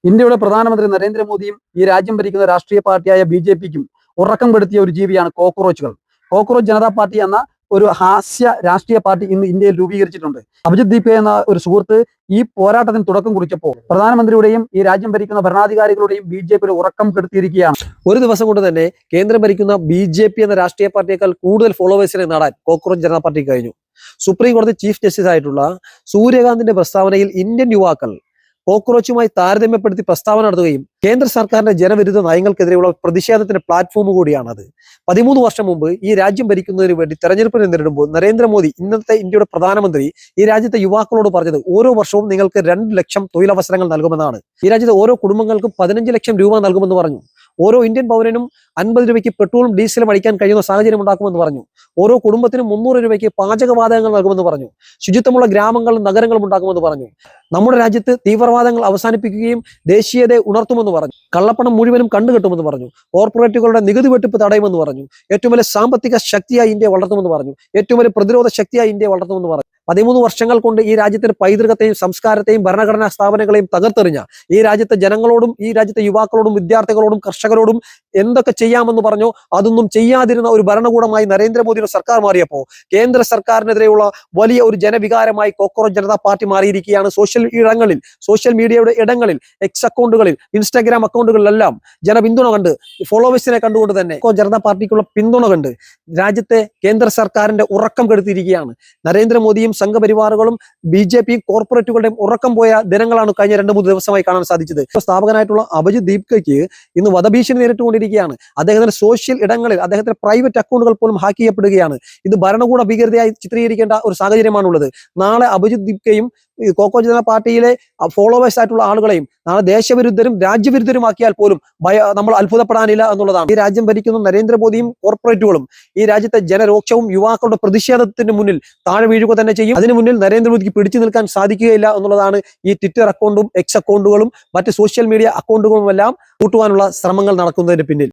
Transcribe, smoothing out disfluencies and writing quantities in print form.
ഇന്ത്യയുടെ പ്രധാനമന്ത്രി നരേന്ദ്രമോദിയും ഈ രാജ്യം ഭരിക്കുന്ന രാഷ്ട്രീയ പാർട്ടിയായ ബി.ജെ.പിക്കും ഉറക്കം കെടുത്തിയ ഒരു ജീവിയാണ് കോക്രോച്ചുകൾ. കോക്രോച്ച് ജനതാ പാർട്ടി എന്ന ഒരു ഹാസ്യ രാഷ്ട്രീയ പാർട്ടി ഇന്ന് ഇന്ത്യയിൽ രൂപീകരിച്ചിട്ടുണ്ട്. അഭിജിത് ദീപെ എന്ന ഒരു സുഹൃത്ത് ഈ പോരാട്ടത്തിന് തുടക്കം കുറിച്ചപ്പോൾ പ്രധാനമന്ത്രിയുടെയും ഈ രാജ്യം ഭരിക്കുന്ന ഭരണാധികാരികളുടെയും ബി.ജെ.പി ഉറക്കം കെടുത്തിയിരിക്കുകയാണ്. ഒരു ദിവസം കൊണ്ട് തന്നെ കേന്ദ്രം ഭരിക്കുന്ന ബി.ജെ.പി എന്ന രാഷ്ട്രീയ പാർട്ടിയേക്കാൾ കൂടുതൽ ഫോളോവേഴ്സിനെ നേടാൻ കോക്രോച്ച് ജനതാ പാർട്ടി കഴിഞ്ഞു. സുപ്രീം കോടതി ചീഫ് ജസ്റ്റിസ് ആയിട്ടുള്ള സൂര്യകാന്തിന്റെ പ്രസ്താവനയിൽ ഇന്ത്യൻ യുവാക്കൾ കോക്രോച്ചുമായി താരതമ്യപ്പെടുത്തി പ്രസ്താവന നടത്തുകയും കേന്ദ്ര സർക്കാരിന്റെ ജനവിരുദ്ധ നയങ്ങൾക്കെതിരെയുള്ള പ്രതിഷേധത്തിന്റെ പ്ലാറ്റ്ഫോം കൂടിയാണത്. 13 വർഷം മുമ്പ് ഈ രാജ്യം ഭരിക്കുന്നതിന് വേണ്ടി തെരഞ്ഞെടുപ്പിനെ നേരിടുമ്പോൾ നരേന്ദ്രമോദി, ഇന്നത്തെ ഇന്ത്യയുടെ പ്രധാനമന്ത്രി, ഈ രാജ്യത്തെ യുവാക്കളോട് പറഞ്ഞത് ഓരോ വർഷവും നിങ്ങൾക്ക് 2 ലക്ഷം തൊഴിലവസരങ്ങൾ നൽകുമെന്നാണ്. ഈ രാജ്യത്തെ ഓരോ കുടുംബങ്ങൾക്കും 15 ലക്ഷം രൂപ നൽകുമെന്ന് പറഞ്ഞു. ഓരോ ഇന്ത്യൻ പൗരനും 50 രൂപയ്ക്ക് പെട്രോളും ഡീസലും അടിക്കാൻ കഴിയുന്ന സാഹചര്യം ഉണ്ടാക്കുമെന്ന് പറഞ്ഞു. ഓരോ കുടുംബത്തിനും 300 രൂപയ്ക്ക് പാചകവാതകങ്ങൾ നൽകുമെന്ന് പറഞ്ഞു. ശുചിത്വമുള്ള ഗ്രാമങ്ങളും നഗരങ്ങളും ഉണ്ടാക്കുമെന്ന് പറഞ്ഞു. നമ്മുടെ രാജ്യത്ത് തീവ്രവാദങ്ങൾ അവസാനിപ്പിക്കുകയും ദേശീയതയെ ഉണർത്തുമെന്ന് പറഞ്ഞു. കള്ളപ്പണം മുഴുവനും കണ്ടുകെട്ടുമെന്ന് പറഞ്ഞു. കോർപ്പറേറ്റുകളുടെ നികുതി വെട്ടിപ്പ് തടയുമെന്ന് പറഞ്ഞു. ഏറ്റവും വലിയ സാമ്പത്തിക ശക്തിയായി ഇന്ത്യ വളർത്തുമെന്ന് പറഞ്ഞു. ഏറ്റവും വലിയ പ്രതിരോധ ശക്തിയായി ഇന്ത്യ വളർത്തുമെന്ന് പറഞ്ഞു. 13 വർഷങ്ങൾ കൊണ്ട് ഈ രാജ്യത്തിന്റെ പൈതൃകത്തെയും സംസ്കാരത്തെയും ഭരണഘടനാ സ്ഥാപനങ്ങളെയും തകർത്തെറിഞ്ഞ ഈ രാജ്യത്തെ ജനങ്ങളോടും ഈ രാജ്യത്തെ യുവാക്കളോടും വിദ്യാർത്ഥികളോടും കർഷകരോടും എന്തൊക്കെ ചെയ്യാമെന്ന് പറഞ്ഞോ അതൊന്നും ചെയ്യാതിരുന്ന ഒരു ഭരണകൂടമായി നരേന്ദ്രമോദിയുടെ സർക്കാർ മാറിയപ്പോൾ കേന്ദ്ര സർക്കാരിനെതിരെയുള്ള വലിയ ഒരു ജനവികാരമായി കോക്രോച്ച് ജനതാ പാർട്ടി മാറിയിരിക്കുകയാണ്. സോഷ്യൽ മീഡിയയുടെ ഇടങ്ങളിൽ, എക്സ് അക്കൗണ്ടുകളിൽ, ഇൻസ്റ്റാഗ്രാം അക്കൗണ്ടുകളിലെല്ലാം ജനപിന്തുണ കണ്ട്, ഫോളോവേഴ്സിനെ കണ്ടുകൊണ്ട് തന്നെ ജനതാ പാർട്ടിക്കുള്ള പിന്തുണ കണ്ട് രാജ്യത്തെ കേന്ദ്ര സർക്കാരിന്റെ ഉറക്കം കെടുത്തിയിരിക്കുകയാണ്. നരേന്ദ്രമോദിയും സംഘപരിവാറുകളും ബി.ജെ.പിയും കോർപ്പറേറ്റുകളുടെയും ഉറക്കം പോയ ദിനങ്ങളാണ് കഴിഞ്ഞ 2-3 ദിവസമായി കാണാൻ സാധിച്ചത്. സ്ഥാപകനായിട്ടുള്ള അഭിജിത് ദീപയ്ക്ക് ഇന്ന് വധഭീഷണി നേരിട്ടുകൊണ്ടിരിക്കുകയാണ്. അദ്ദേഹത്തിന്റെ സോഷ്യൽ ഇടങ്ങളിൽ അദ്ദേഹത്തിന്റെ പ്രൈവറ്റ് അക്കൗണ്ടുകൾ പോലും ഹാക്ക് ചെയ്യപ്പെടുകയാണ്. ഇത് ഭരണകൂട ഭീകരതയായി ചിത്രീകരിക്കേണ്ട ഒരു സാഹചര്യമാണുള്ളത്. നാളെ അഭിജിത് ദീപയ്ക്കയും കോക്രോച്ച് ജനതാ പാർട്ടിയിലെ ഫോളോവേഴ്സ് ആയിട്ടുള്ള ആളുകളെയും നാളെ ദേശവിരുദ്ധരും രാജ്യവിരുദ്ധരുമാക്കിയാൽ പോലും നമ്മൾ അത്ഭുതപ്പെടാനില്ല എന്നുള്ളതാണ്. ഈ രാജ്യം ഭരിക്കുന്ന നരേന്ദ്രമോദിയും കോർപ്പറേറ്റുകളും ഈ രാജ്യത്തെ ജനരോക്ഷവും യുവാക്കളുടെ പ്രതിഷേധത്തിന് മുന്നിൽ താഴെ വീഴുക തന്നെ ചെയ്യും. അതിനു മുന്നിൽ നരേന്ദ്രമോദിക്ക് പിടിച്ചു നിൽക്കാൻ സാധിക്കുകയില്ല എന്നുള്ളതാണ് ഈ ട്വിറ്റർ അക്കൗണ്ടും എക്സ് അക്കൗണ്ടുകളും മറ്റ് സോഷ്യൽ മീഡിയ അക്കൗണ്ടുകളും എല്ലാം കൂട്ടുവാനുള്ള ശ്രമങ്ങൾ നടക്കുന്നതിന് പിന്നിൽ.